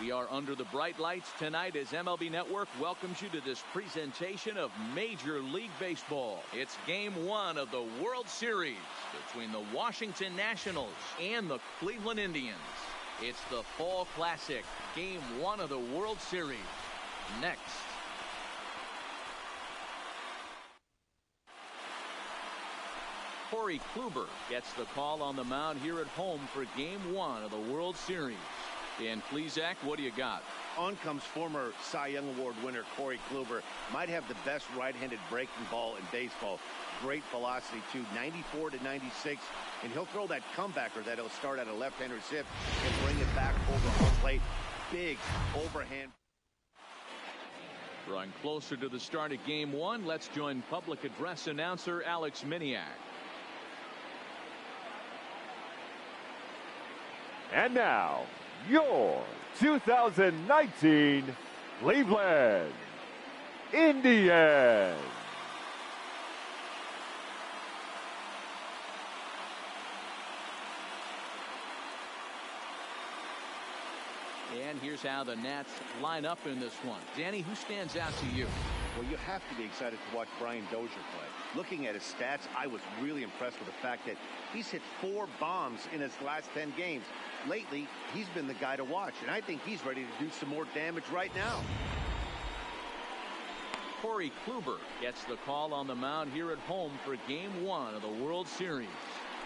We are under the bright lights tonight as MLB Network welcomes you to this presentation of Major League Baseball. It's Game 1 of the World Series between the Washington Nationals and the Cleveland Indians. It's the Fall Classic, Game 1 of the World Series. Next. Corey Kluber gets the call on the mound here at home for Game 1 of the World Series. And Plesac, what do you got? On comes former Cy Young Award winner Corey Kluber. Might have the best right-handed breaking ball in baseball. Great velocity, too, 94 to 96. And he'll throw that comebacker that he'll start at a left-hander's hip and bring it back over home plate. Big overhand. Drawing closer to the start of Game 1, let's join public address announcer Alex Miniak. And now, your 2019 Cleveland Indians. And here's how the Nats line up in this one. Danny, who stands out to you? Well, you have to be excited to watch Brian Dozier play. Looking at his stats, I was really impressed with the fact that he's hit 4 bombs in his last 10 games. Lately, he's been the guy to watch, and I think he's ready to do some more damage right now. Corey Kluber gets the call on the mound here at home for Game 1 of the World Series.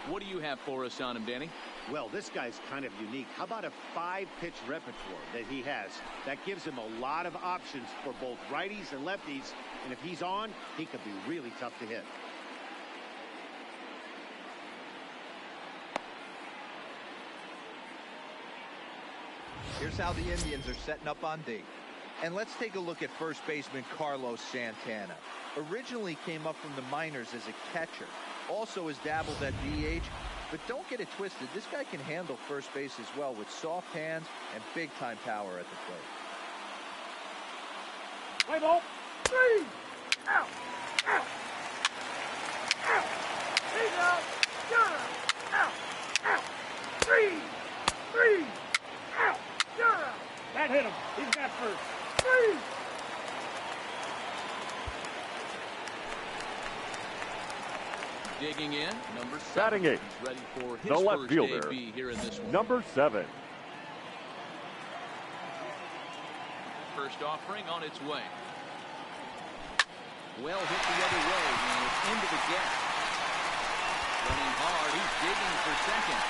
What do you have for us on him, Danny? Well, this guy's kind of unique. How about a 5-pitch repertoire that he has? That gives him a lot of options for both righties and lefties. And if he's on, he could be really tough to hit. Here's how the Indians are setting up on D. And let's take a look at first baseman Carlos Santana. Originally came up from the minors as a catcher. Also has dabbled at DH. But don't get it twisted. This guy can handle first base as well with soft hands and big-time power at the plate. Play ball. 3. Out. Out. Out. He's out. Got him. Out. Out. 3. 3. Out. Got him. That hit him. He's got first. 3. Digging in, number 7. Batting 8. He's ready for his the left first fielder, AB here in this one. number 7. First offering on its way. Well hit the other way, and it's into the gap. Running hard, he's digging for second.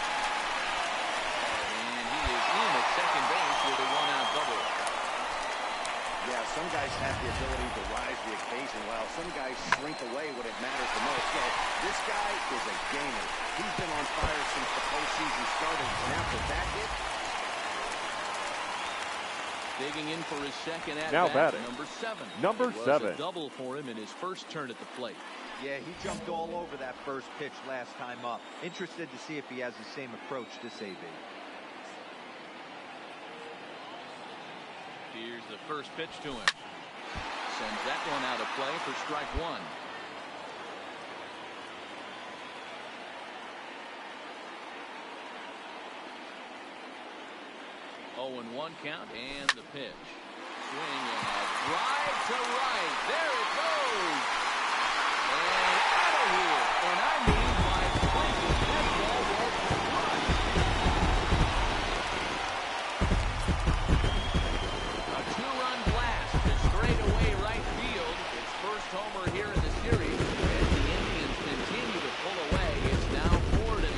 And he is in at second base with a 1-out double. Yeah, some guys have the ability to rise the occasion, while some guys shrink away when it matters the most. So this guy is a gamer. He's been on fire since the postseason started, and after that hit, digging in for his second at now bat, batting, number 7. Number it was 7. a double for him in his first turn at the plate. Yeah, he jumped all over that first pitch last time up. Interested to see if he has the same approach this AB. Here's the first pitch to him. Sends that one out of play for strike 1. Oh, and 1 count, and the pitch. Swing and a drive to right. There it goes. And out of here. And I mean by swinging, that ball won't run. A 2-run blast to straightaway right field. Its first homer here in the series. As the Indians continue to pull away, it's now 4-0.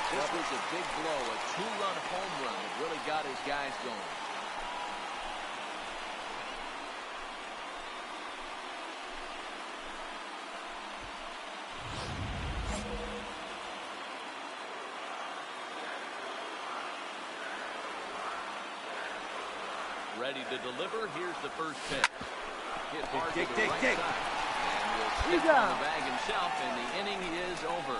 This was a big blow, a 2-run home run that really got his guys going. Ready to deliver. Here's the first pitch. Hit hard to the right side. And will stick on the bag himself, and the inning is over.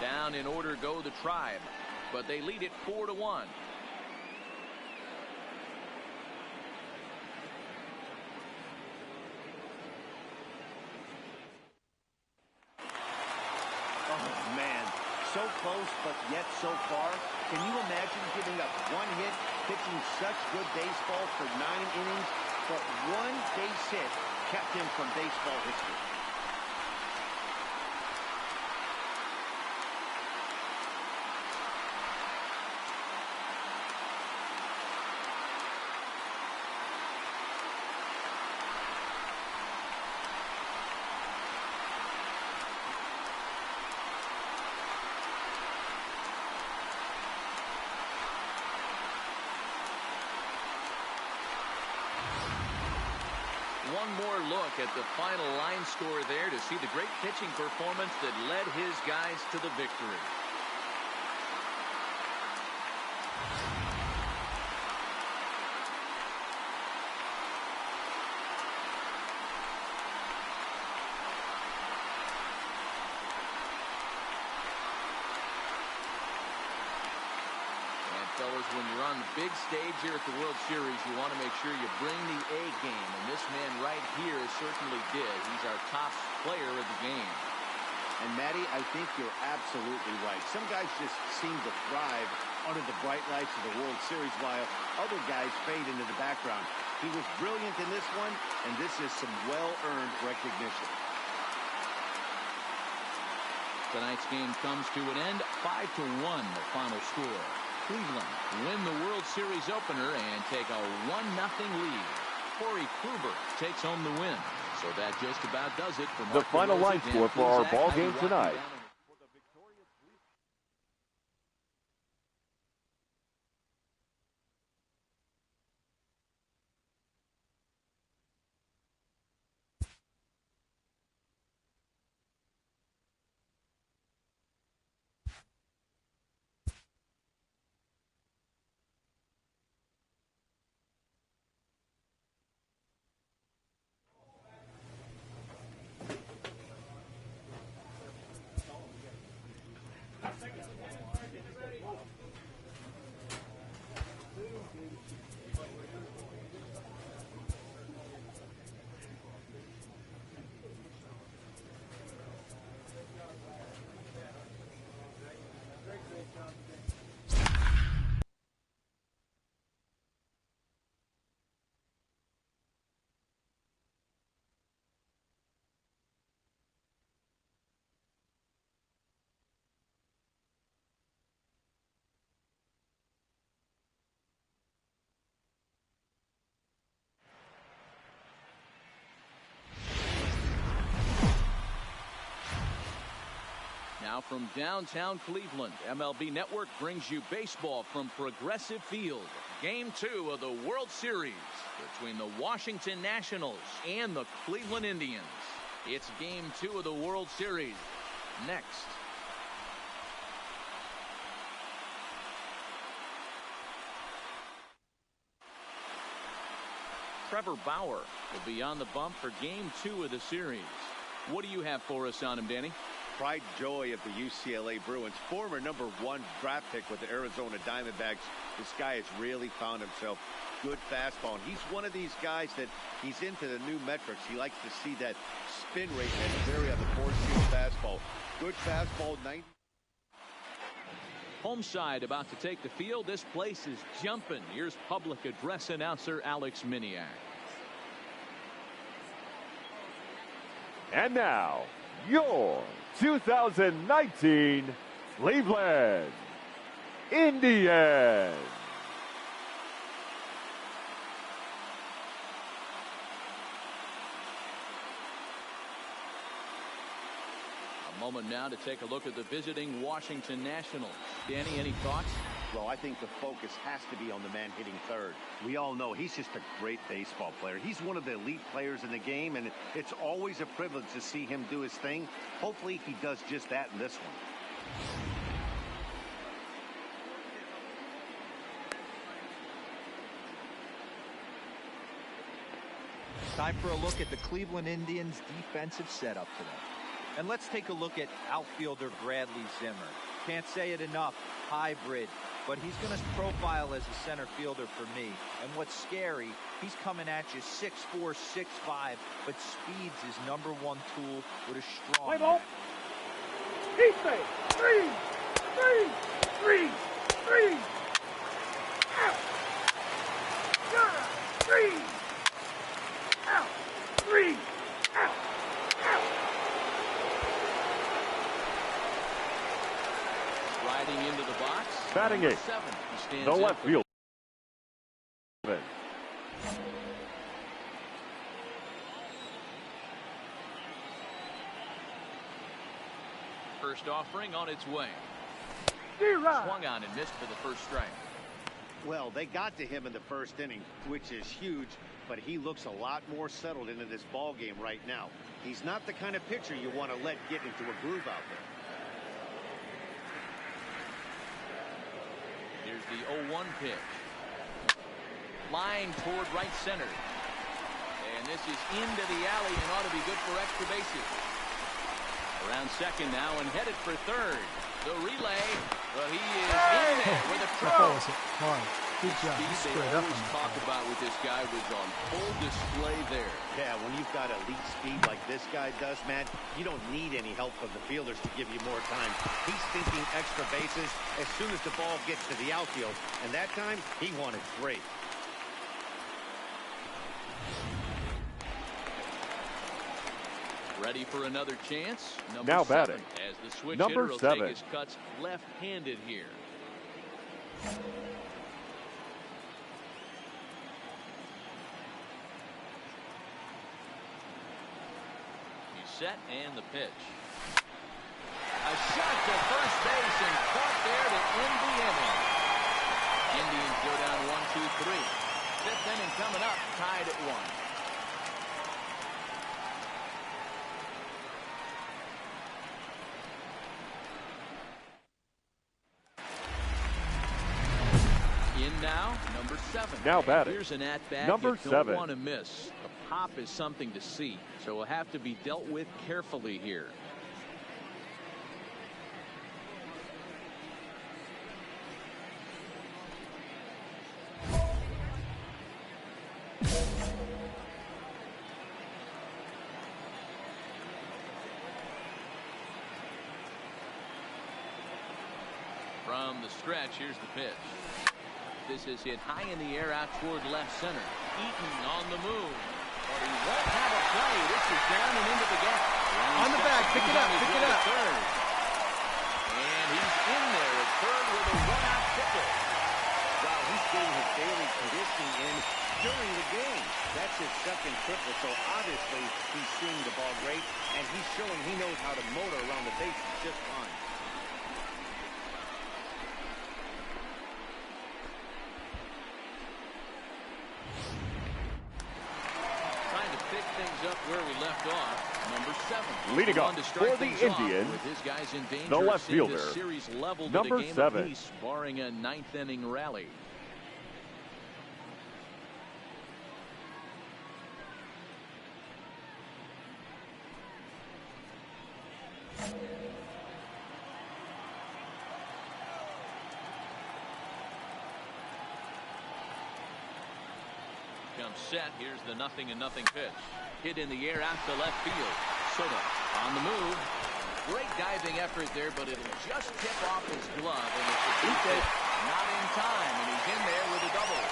Down in order go the Tribe, but they lead it 4-1. Oh, man. So close, but yet so far. Can you imagine giving up one hit, pitching such good baseball for 9 innings, but one base hit kept him from baseball history? One more look at the final line score there to see the great pitching performance that led his guys to the victory. Fellas, when you're on the big stage here at the World Series, you want to make sure you bring the A game, and this man right here certainly did. He's our top player of the game. And, Matty, I think you're absolutely right. Some guys just seem to thrive under the bright lights of the World Series, while other guys fade into the background. He was brilliant in this one, and this is some well-earned recognition. Tonight's game comes to an end, 5-1 the final score. Cleveland win the World Series opener and take a 1-0 lead. Corey Kluber takes home the win. So that just about does it for the final line score for our ball game tonight. Now from downtown Cleveland, MLB Network brings you baseball from Progressive Field. Game 2 of the World Series between the Washington Nationals and the Cleveland Indians. It's Game 2 of the World Series. Next. Trevor Bauer will be on the bump for Game 2 of the series. What do you have for us on him, Danny? Pride and joy of the UCLA Bruins, former #1 draft pick with the Arizona Diamondbacks. This guy has really found himself good fastball. And he's one of these guys that he's into the new metrics. He likes to see that spin rate that vary on the four-seam fastball. Good fastball, 90. Home side about to take the field. This place is jumping. Here's public address announcer Alex Miniak. And now, your 2019 Cleveland Indians. A moment now to take a look at the visiting Washington Nationals. Danny, any thoughts? Well, I think the focus has to be on the man hitting third. We all know he's just a great baseball player. He's one of the elite players in the game, and it's always a privilege to see him do his thing. Hopefully he does just that in this one. Time for a look at the Cleveland Indians' defensive setup today. And let's take a look at outfielder Bradley Zimmer. Can't say it enough, hybrid, but he's going to profile as a center fielder for me. And what's scary, he's coming at you 6'4", 6'5", but speed's his #1 tool with a strong... Play ball. Heat base. Three. Out. Gunner. Three. Out. Three. Out. Riding into the box. Batting number 8. 7. He stands The in left for field. First offering on its way. D-Rod. Swung on and missed for the first strike. Well, they got to him in the first inning, which is huge, but he looks a lot more settled into this ball game right now. He's not the kind of pitcher you want to let get into a groove out there. Here's the 0-1 pitch. Line toward right center. And this is into the alley and ought to be good for extra bases. Around second now and headed for third. The relay, but he is in there with a throw. Hard. Good job. Speed He they squared up on always that talk ball. about with this guy was on full display there. Yeah, when you've got elite speed like this guy does, Matt, you don't need any help from the fielders to give you more time. He's thinking extra bases as soon as the ball gets to the outfield, and that time he wanted 3. Ready for another chance. Now 7, batting. as the switch Number hitter will 7. take his cuts left-handed here. He's set and the pitch. A shot to first base and caught there to end the inning. Indians go down 1-2-3. 5th inning coming up, tied at 1. In now, number 7. Now batting. Here's an at-bat Number you 7. don't want to miss. The pop is something to see, so will have to be dealt with carefully here. From the stretch, here's the pitch. This is hit high in the air out toward left center. Eaton on the move. But he won't have a play. This is down and into the gap. On the back. Pick it up. Pick it up. Third. And he's in there at third with a one-out triple. Wow, he's getting his daily conditioning in during the game. That's his second triple, so obviously he's seeing the ball great, and he's showing he knows how to motor around the bases just fine. Trying to pick things up where we left off. Number 7. Leading Going off to strike for the things off Indians, with his guys in danger the of left seeing this fielder, series leveled number at a game 7. apiece, barring a 9th inning rally. Comes set. Here's the 0-0 pitch. Hit in the air out to left field. Soto on the move. Great diving effort there, but it'll just tip off his glove, and it's a deep hit. Not in time, and he's in there with a double.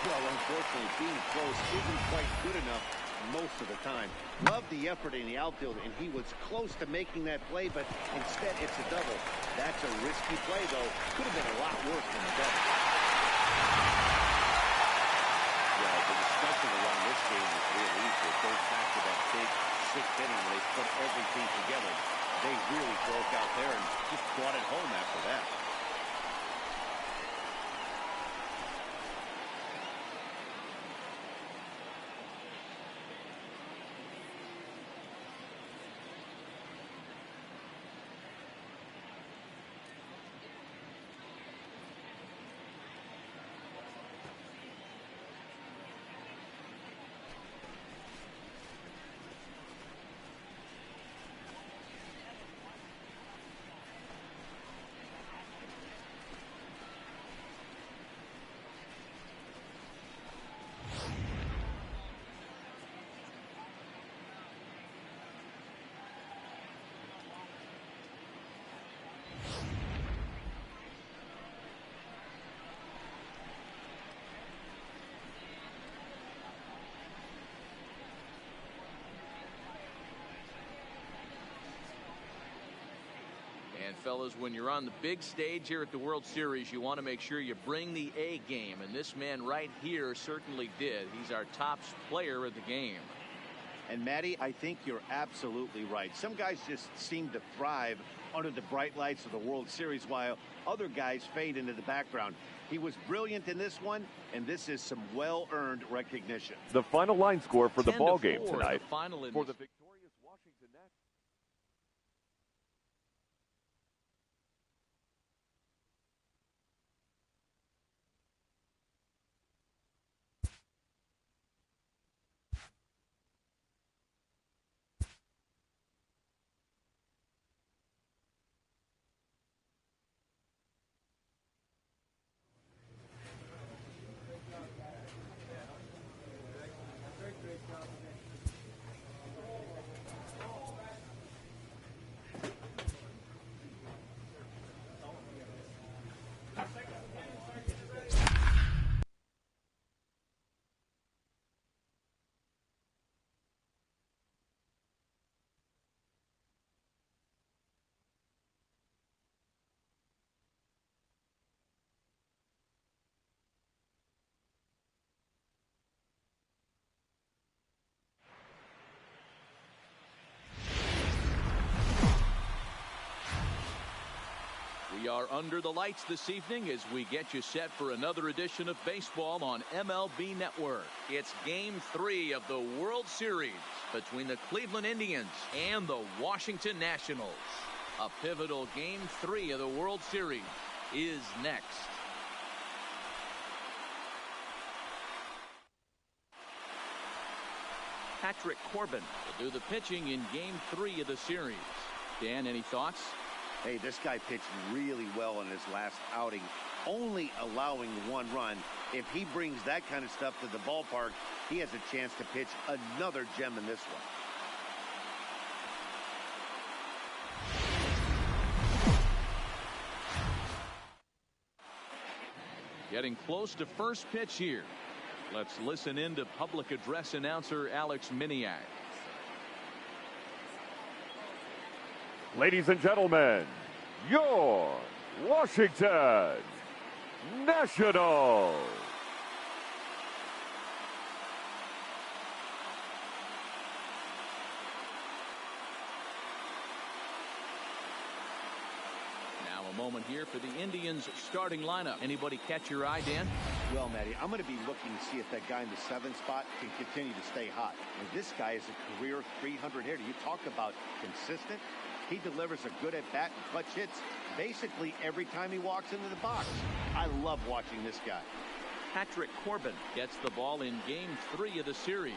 Well, unfortunately, being close isn't quite good enough most of the time. Love the effort in the outfield, and he was close to making that play, but instead it's a double. That's a risky play, though. Could have been a lot worse than a double. Well, the discussion around this game is real easy. It goes back to that big 6th inning where they put everything together. They really broke out there and just brought it home after that. fellas, when you're on the big stage here at the World Series, you want to make sure you bring the A game, and this man right here certainly did. He's our top player of the game. And Matty, I think you're absolutely right. Some guys just seem to thrive under the bright lights of the World Series, while other guys fade into the background. He was brilliant in this one, and this is some well-earned recognition. The final line score for the ball game 10-4, tonight the final for the victorious Washington Nationals. We are under the lights this evening as we get you set for another edition of baseball on MLB Network. It's Game 3 of the World Series between the Cleveland Indians and the Washington Nationals. A pivotal Game 3 of the World Series is next. Patrick Corbin will do the pitching in Game 3 of the series. Dan, any thoughts? Hey, this guy pitched really well in his last outing, only allowing 1 run. If he brings that kind of stuff to the ballpark, he has a chance to pitch another gem in this one. Getting close to first pitch here. Let's listen in to public address announcer Alex Miniak. Ladies and gentlemen, your Washington Nationals. Now a moment here for the Indians starting lineup. Anybody catch your eye, Dan? Well, Matty, I'm going to be looking to see if that guy in the 7th spot can continue to stay hot. And this guy is a career 300 hitter. You talk about consistent. He delivers a good at-bat and clutch hits basically every time he walks into the box. I love watching this guy. Patrick Corbin gets the ball in Game 3 of the series.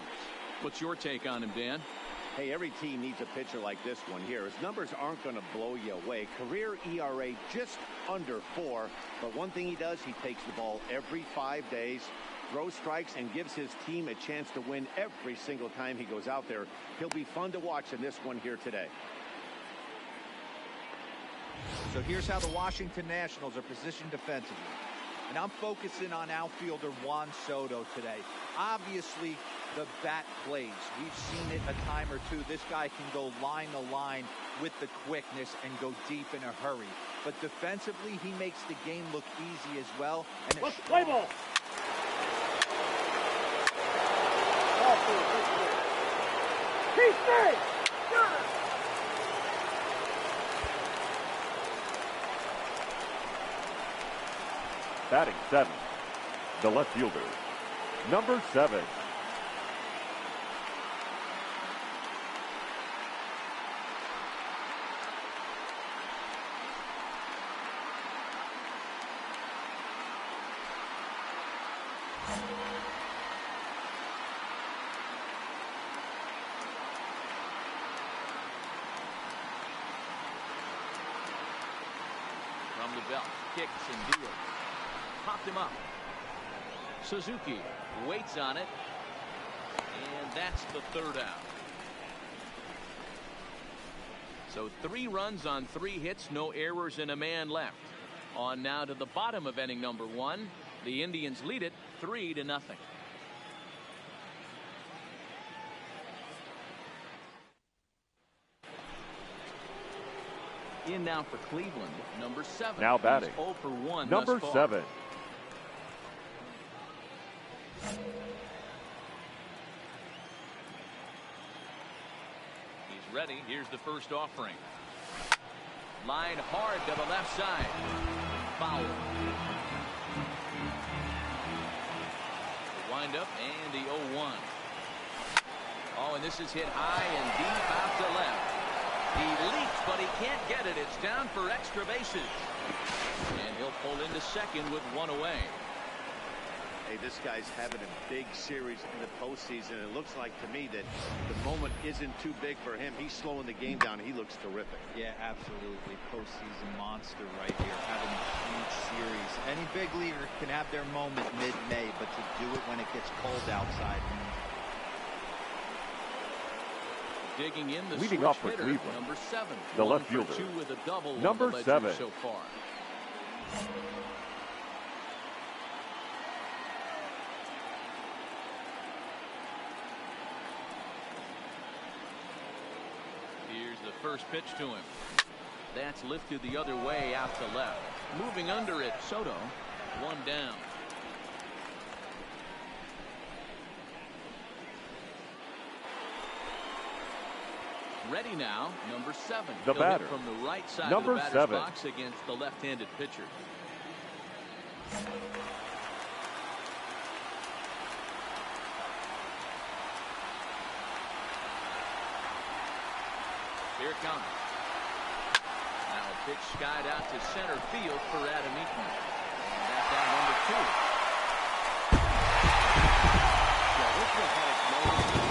What's your take on him, Dan? Hey, every team needs a pitcher like this one here. His numbers aren't going to blow you away. Career ERA just under 4. But one thing he does, he takes the ball every 5 days, throws strikes, and gives his team a chance to win every single time he goes out there. He'll be fun to watch in this one here today. So here's how the Washington Nationals are positioned defensively. And I'm focusing on outfielder Juan Soto today. Obviously, the bat plays. We've seen it a time or two. This guy can go line to line with the quickness and go deep in a hurry. But defensively, he makes the game look easy as well. And Let's play ball. Keep straight. Batting 7th, the left fielder, number 7. From the belt, kicks and deals. Popped him up. Suzuki waits on it, and that's the 3rd out. So 3 runs on 3 hits, no errors, and a man left. On now to the bottom of inning number 1. The Indians lead it 3-0. In now for Cleveland, number 7. Now batting. He's 0 for 1 Number thus far. 7. He's ready. Here's the first offering. Line hard to the left side. Foul. The wind up and the 0-1. Oh, and this is hit high and deep out to left. He leaps, but he can't get it. It's down for extra bases. And he'll pull into second with 1 away. Hey, this guy's having a big series in the postseason. It looks like to me that the moment isn't too big for him. He's slowing the game down. He looks terrific. Yeah, absolutely. Postseason monster right here, having a huge series. Any big leaguer can have their moment mid-May, but to do it when it gets cold outside. Digging in the Leading switch off for hitter, Cleveland, number 7. the 1 left for fielder, 2 with a double number on the ledger 7. so far. Here's the first pitch to him. That's lifted the other way out to left. Moving under it, Soto. 1 down. Ready now, number 7. The He'll hit batter, from the right side number of the batter's 7. box against the left-handed pitcher. Here it comes. Now a pitch skied out to center field for Adam Eaton. And that's out number 2. Yeah, this one had its moments.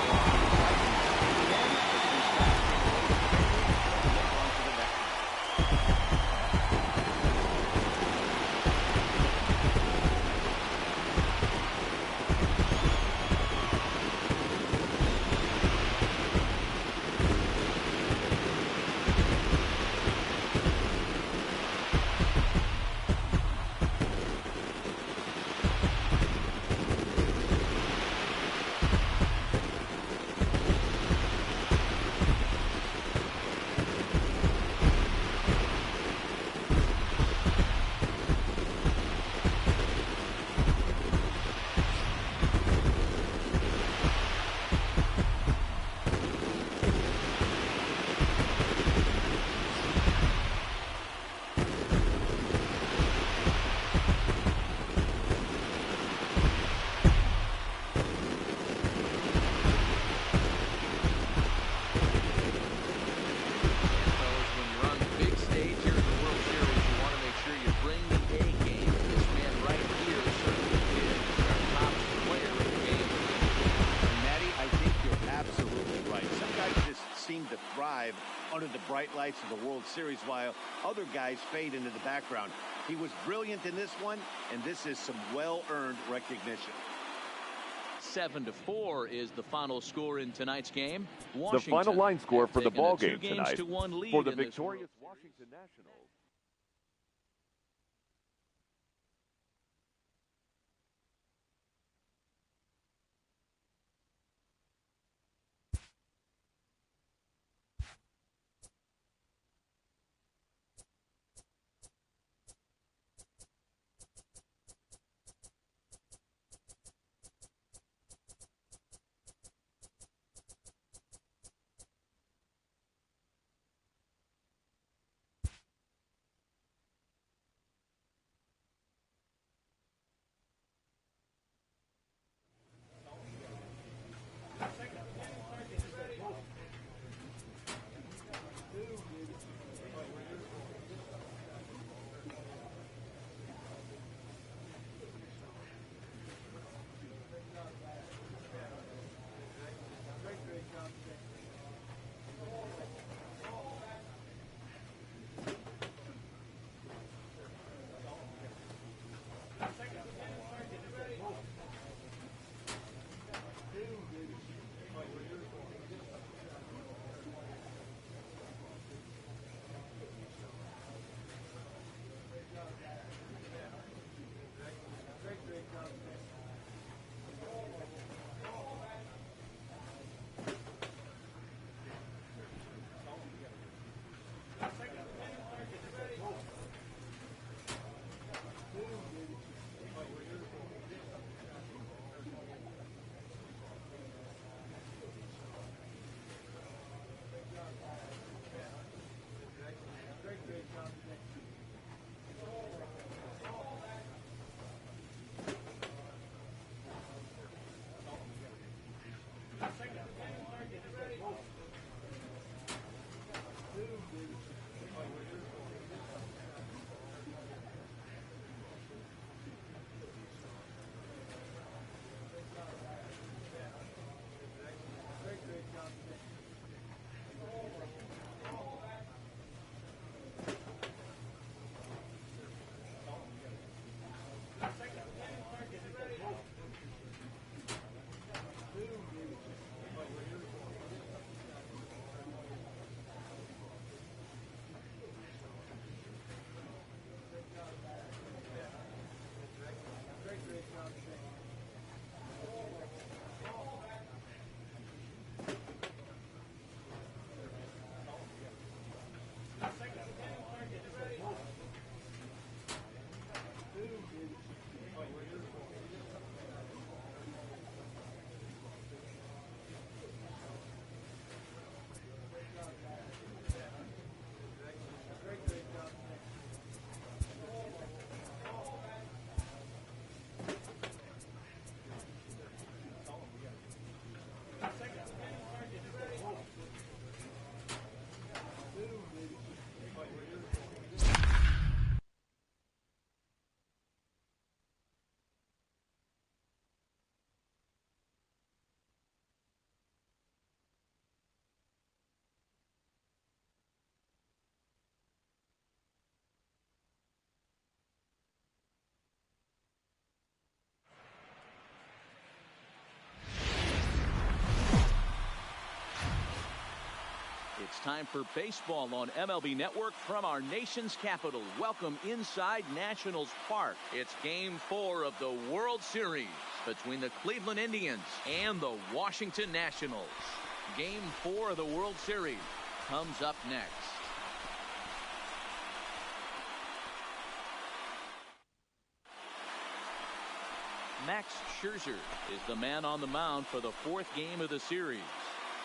Under the bright lights of the World Series, while other guys fade into the background. He was brilliant in this one, and this is some well-earned recognition. 7-4 is the final score in tonight's game. The final line score for the ball game tonight for the victorious victorious Washington Nationals. It's time for baseball on MLB Network from our nation's capital. Welcome inside Nationals Park. It's Game 4 of the World Series between the Cleveland Indians and the Washington Nationals. Game 4 of the World Series comes up next. Max Scherzer is the man on the mound for the 4th game of the series.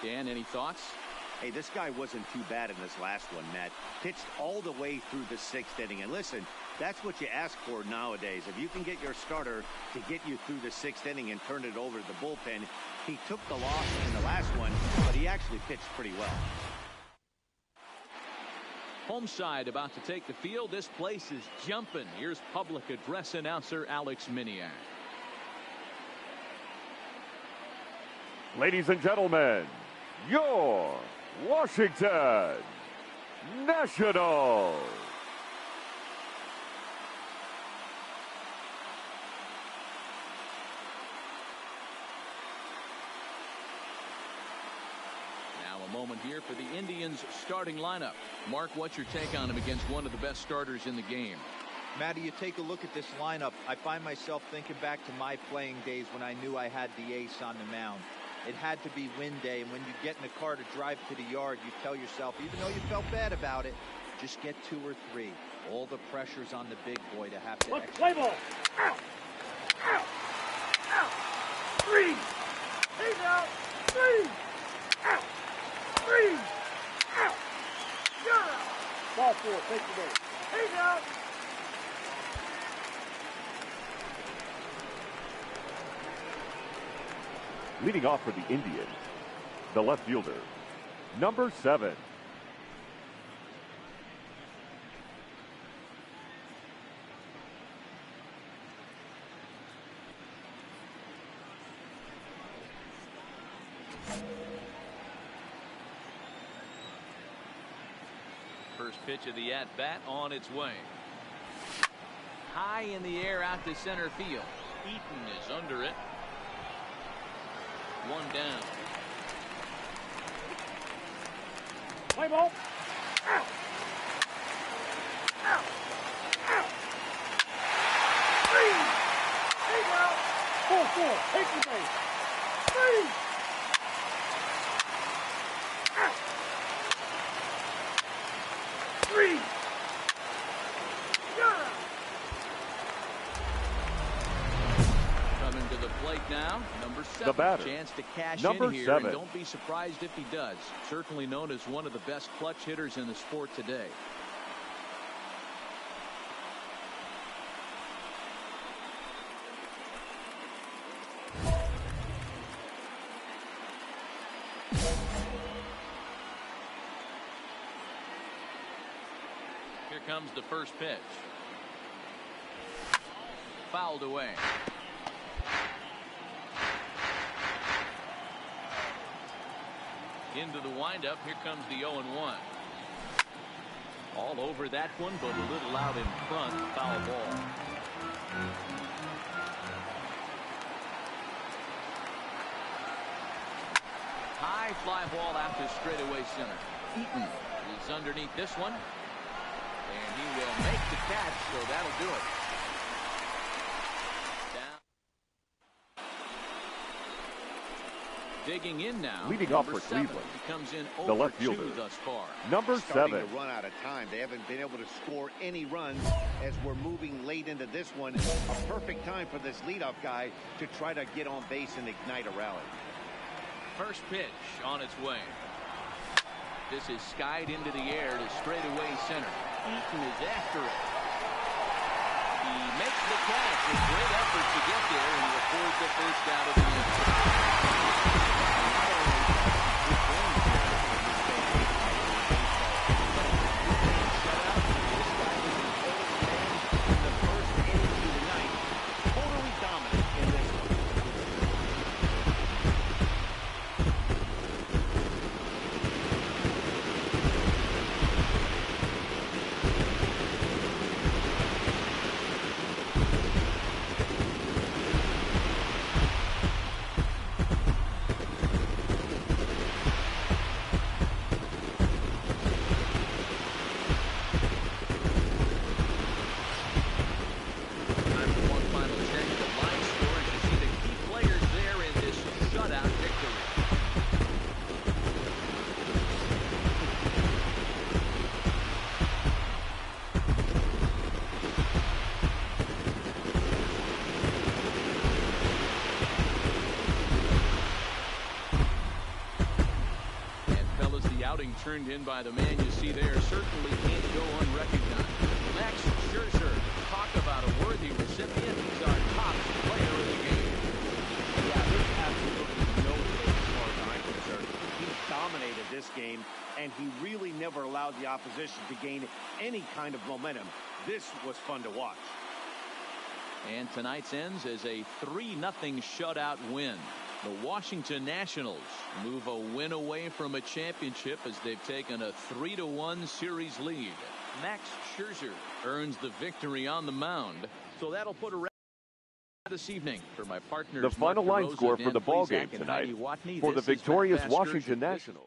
Dan, any thoughts? Hey, this guy wasn't too bad in this last one, Matt. Pitched all the way through the 6th inning. And listen, that's what you ask for nowadays. If you can get your starter to get you through the 6th inning and turn it over to the bullpen, he took the loss in the last one, but he actually pitched pretty well. Home side about to take the field. This place is jumping. Here's public address announcer Alex Miniak. Ladies and gentlemen, your Washington Nationals. Now a moment here for the Indians starting lineup. Mark, what's your take on him against one of the best starters in the game? Matty, you take a look at this lineup. I find myself thinking back to my playing days when I knew I had the ace on the mound. It had to be win day, and when you get in the car to drive to the yard, you tell yourself, even though you felt bad about it, just get 2 or 3. All the pressure's on the big boy to have to execute. Play ball. Out. Out. Out. 3. He's out. 3. Out. 3. Out. You're out. Ball 4. Take the ball. He's out. Leading off for the Indians, the left fielder, number 7. First pitch of the at-bat on its way. High in the air out to center field. Eaton is under it. 1 down. Play ball. Out. Out. Out. 3. He's out. 4. Take the base. 3. Out. 3. You're out. Coming to the plate now, number 7. The batter, chance to cash number in here, 7. and don't be surprised if he does. Certainly known as one of the best clutch hitters in the sport today. Here comes the first pitch. Fouled away. Into the windup. Here comes the 0-1. All over that one, but a little out in front. Foul ball. High fly ball out to straightaway center. Eaton is underneath this one. And he will make the catch, so that'll do it. Digging in now. Leading off for Cleveland, comes in the left fielder, thus far. number 7. Starting to run out of time. They haven't been able to score any runs as we're moving late into this one. A perfect time for this leadoff guy to try to get on base and ignite a rally. First pitch on its way. This is skied into the air to straightaway center. Eaton is after it. He makes the catch. A great effort to get there and records the first out of the inning. outing turned in by the man you see there certainly can't go unrecognized. Max Scherzer, talk about a worthy recipient. He's our top player of the game. Yeah, there's absolutely no debate as far as I'm concerned. He dominated this game, and he really never allowed the opposition to gain any kind of momentum. This was fun to watch. And tonight's ends as a 3-0 shutout win. The Washington Nationals move a win away from a championship as they've taken a 3-1 series lead. Max Scherzer earns the victory on the mound. So that'll put a wrap this evening for my partners. The final Mark line DeRosa, score Dan for the ball Plesac, game and tonight Heidi Watney. for the This is victorious Fast Washington Scherzer. Nationals.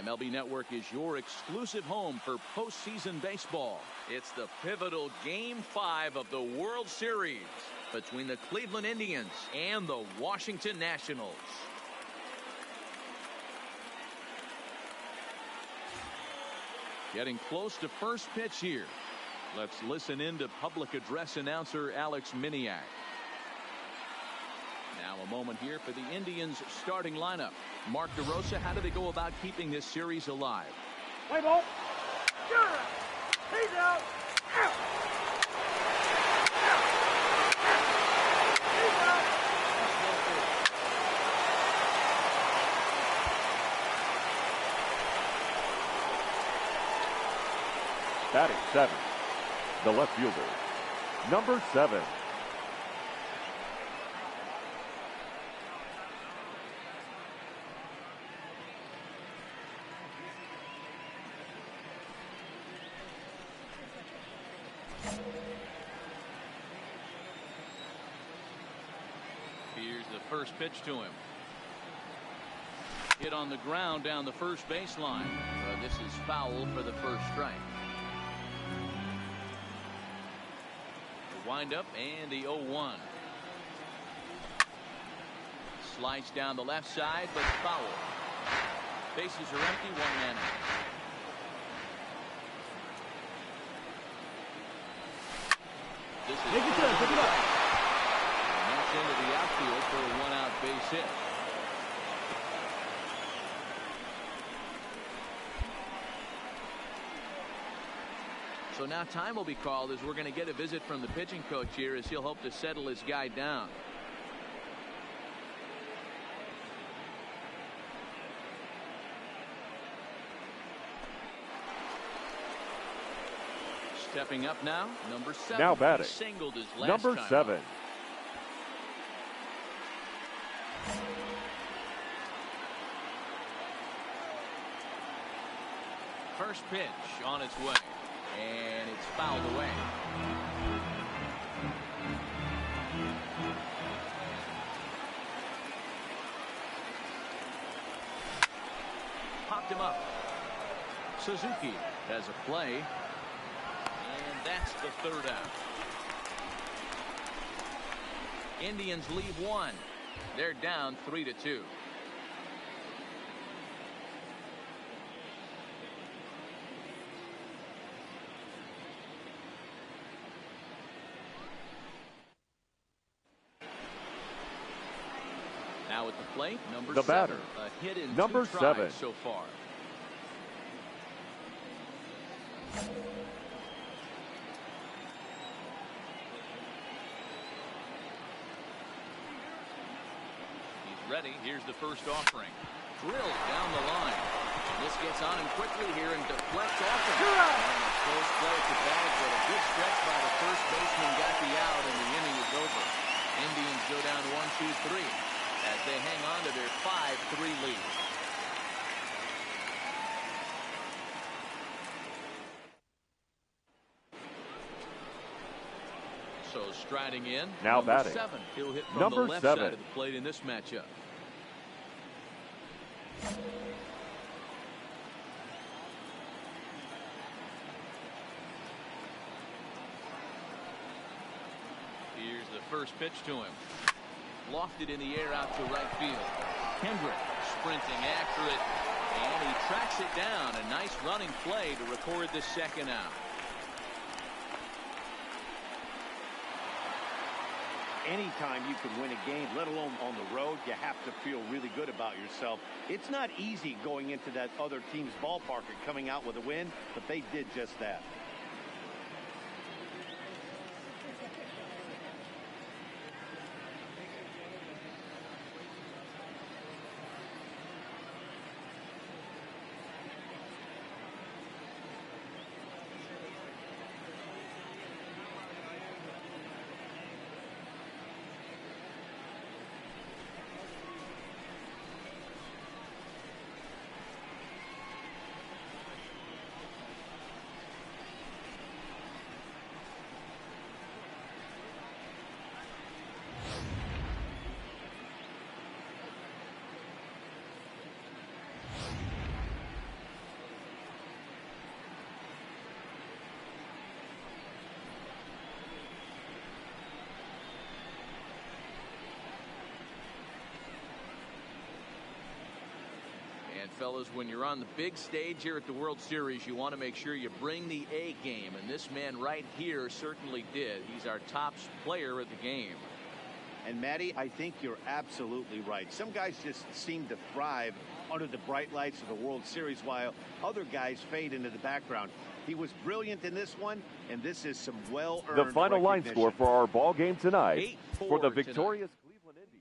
MLB Network is your exclusive home for postseason baseball. It's the pivotal Game 5 of the World Series between the Cleveland Indians and the Washington Nationals. Getting close to first pitch here. Let's listen in to public address announcer Alex Miniak. Now a moment here for the Indians starting lineup. Mark DeRosa, how do they go about keeping this series alive? Play ball. Gunner. He's out. Out. He's out. Batting seventh, the left fielder, number 7. Here's the first pitch to him. Hit on the ground down the first baseline. This is foul for the first strike. The windup and the 0-1. Slice down the left side, but foul. Bases are empty, one man out. This is Take your turn, pick it up. Knocks into the outfield for a one-out base hit. So now time will be called as we're going to get a visit from the pitching coach here as he'll hope to settle his guy down. Stepping up now, number 7. Now batting, He singled his last number time 7. up. First pitch on its way, and it's fouled away. Popped him up. Suzuki has a play, and that's the third out. Indians leave 1. They're down 3-2. Now at the plate, number The 7. batter, A hit in number 2 tries 7. so far. He's ready. Here's the first offering. Drilled down the line. And this gets on him quickly here and deflects off him. And a close play at the bag, but a good stretch by the first baseman got the out, and the inning is over. Indians go down 1-2-3 as they hang on to their 5-3 lead. So striding in, Now number batting, 7. He'll hit from number the left 7. side of the plate in this matchup. Here's the first pitch to him. Lofted in the air out to right field. Kendrick sprinting after it, and he tracks it down. A nice running play to record the second out. Anytime you can win a game, let alone on the road, you have to feel really good about yourself. It's not easy going into that other team's ballpark and coming out with a win, but they did just that. And fellas, when you're on the big stage here at the World Series, you want to make sure you bring the A game, and this man right here certainly did. He's our top player at the game. And Matty, I think you're absolutely right. Some guys just seem to thrive under the bright lights of the World Series, while other guys fade into the background. He was brilliant in this one, and this is some well-earned The final line score for our ball game tonight, 8-4 for the tonight. victorious Cleveland Indians.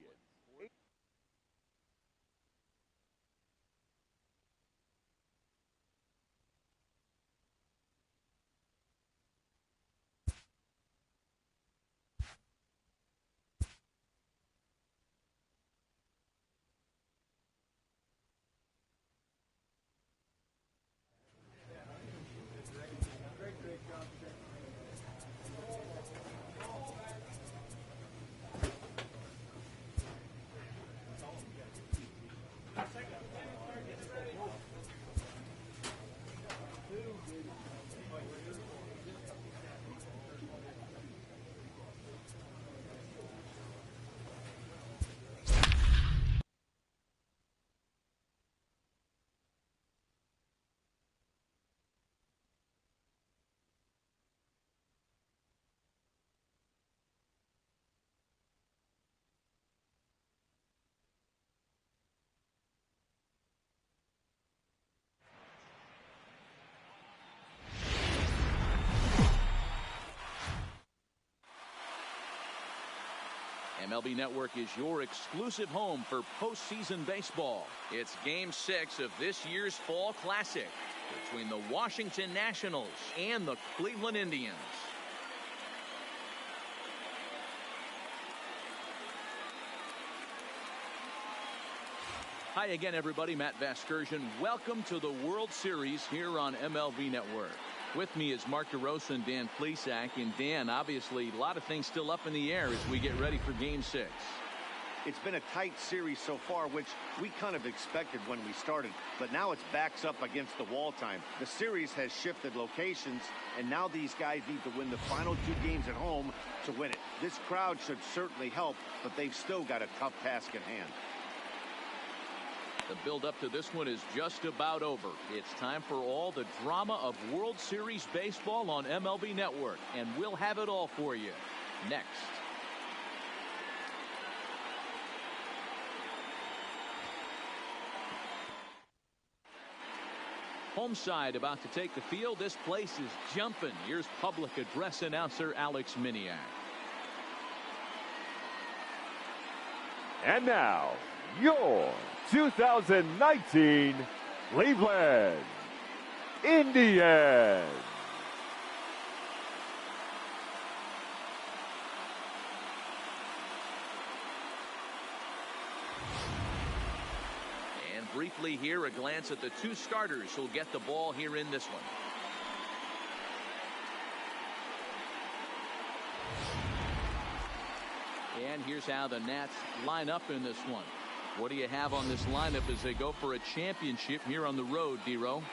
MLB Network is your exclusive home for postseason baseball. It's Game 6 of this year's Fall Classic. between the Washington Nationals and the Cleveland Indians. Hi again, everybody. Matt Vasgersian. Welcome to the World Series here on MLB Network. With me is Mark DeRosa and Dan Plesac. And Dan, obviously, a lot of things still up in the air as we get ready for Game 6. It's been a tight series so far, which we kind of expected when we started, but now it's backs up against the wall time. The series has shifted locations, and now these guys need to win the final 2 games at home to win it. This crowd should certainly help, but they've still got a tough task at hand. The build-up to this one is just about over. It's time for all the drama of World Series baseball on MLB Network, and we'll have it all for you next. Home side about to take the field. This place is jumping. Here's public address announcer Alex Miniak. And now, your 2019 Cleveland Indians. And briefly here, a glance at the 2 starters who'll get the ball here in this one. And here's how the Nats line up in this one. What do you have on this lineup as they go for a championship here on the road, D-Row?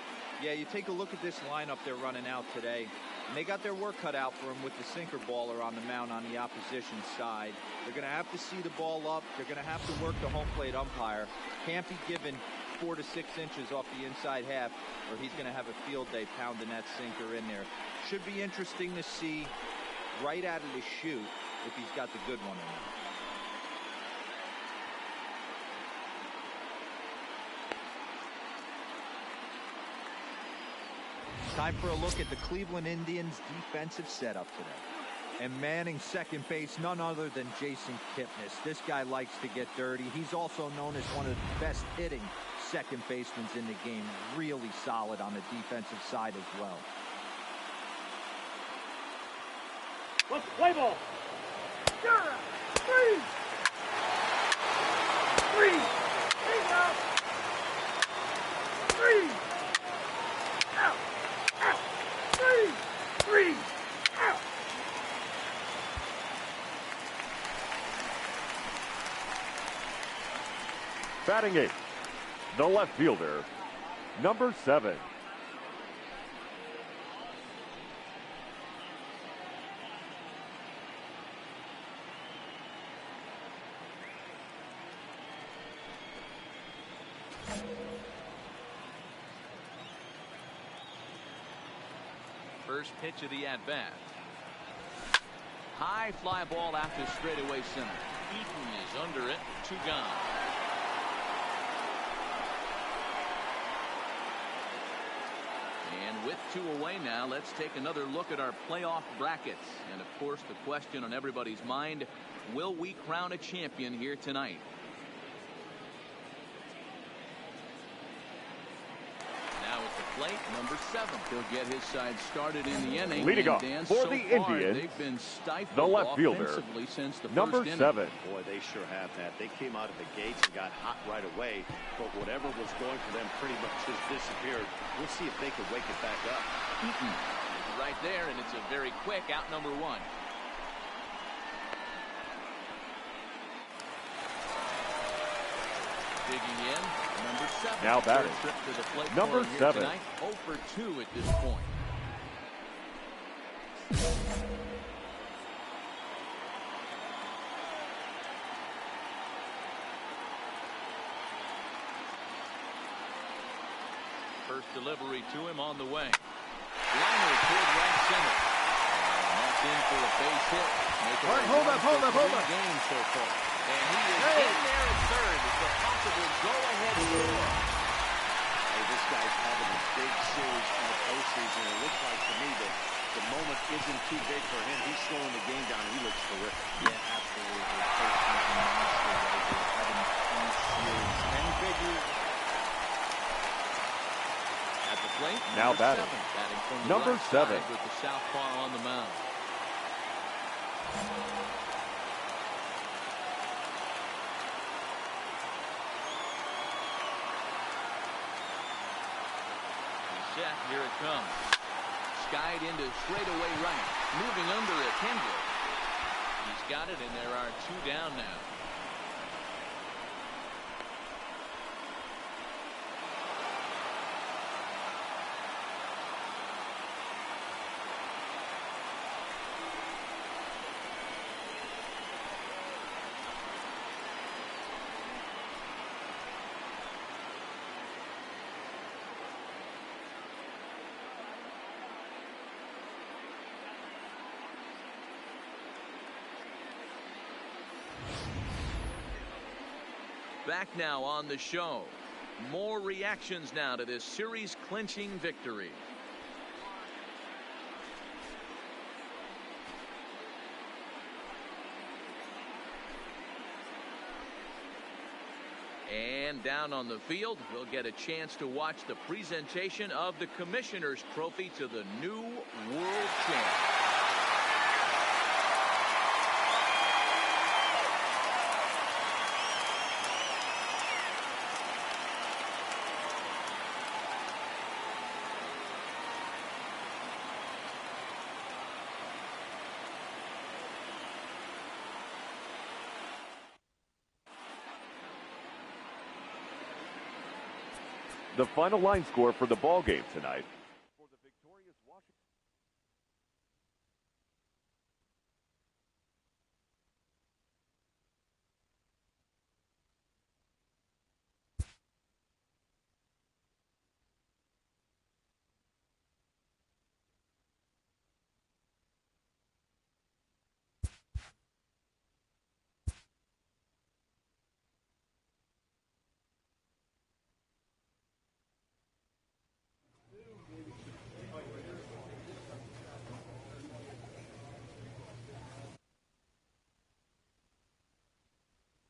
Yeah, you take a look at this lineup they're running out today, and they got their work cut out for them with the sinker baller on the mound on the opposition side. They're going to have to see the ball up. They're going to have to work the home plate umpire. Can't be given 4 to 6 inches off the inside half, or he's going to have a field day pounding that sinker in there. Should be interesting to see right out of the chute if he's got the good one in there. Time for a look at the Cleveland Indians defensive setup today. And manning second base, none other than Jason Kipnis. This guy likes to get dirty. He's also known as one of the best hitting second basemen in the game. Really solid on the defensive side as well. Let's play ball. You're 3. 3. He's out. 3. Out. Out. 3. 3. Out. Batting 8th, the left fielder, number 7. First pitch of the at-bat. High fly ball out to straightaway center. Eaton is under it. 2 gone. And with 2 away now, let's take another look at our playoff brackets. And of course, the question on everybody's mind, will we crown a champion here tonight? Now at the plate, number 7. He'll get his side started in the inning. Leading off for the Indians, they've been stifled the left fielder, since the number first 7. Boy, they sure have that. They came out of the gates and got hot right away, but whatever was going for them pretty much just disappeared. We'll see if they can wake it back up. Eaton is right there, and it's a very quick out number 1. Digging in, number 7. Now batting, Trip to the plate number 7. 0 for 2 at this point. First delivery to him on the way. Liner toward right center. And that's in for a base hit. All right, hold up. Game so far. And he is in there at third. It's a possible go-ahead score. Hey, this guy's having a big series in the postseason. It looks like to me that the moment isn't too big for him. He's slowing the game down. He looks terrific. Yeah, absolutely. He's a monster right here, having a huge series. And big league. At the plate, Now batting, from the number right 7. side with the southpaw on the mound. Set, here it comes. Skied into straightaway right. Moving under it, Hendricks. He's got it, and there are 2 down now. Back now on the show. More reactions now to this series clinching victory. And down on the field, we'll get a chance to watch the presentation of the Commissioner's Trophy to the new world champ. The final line score for the ball game tonight: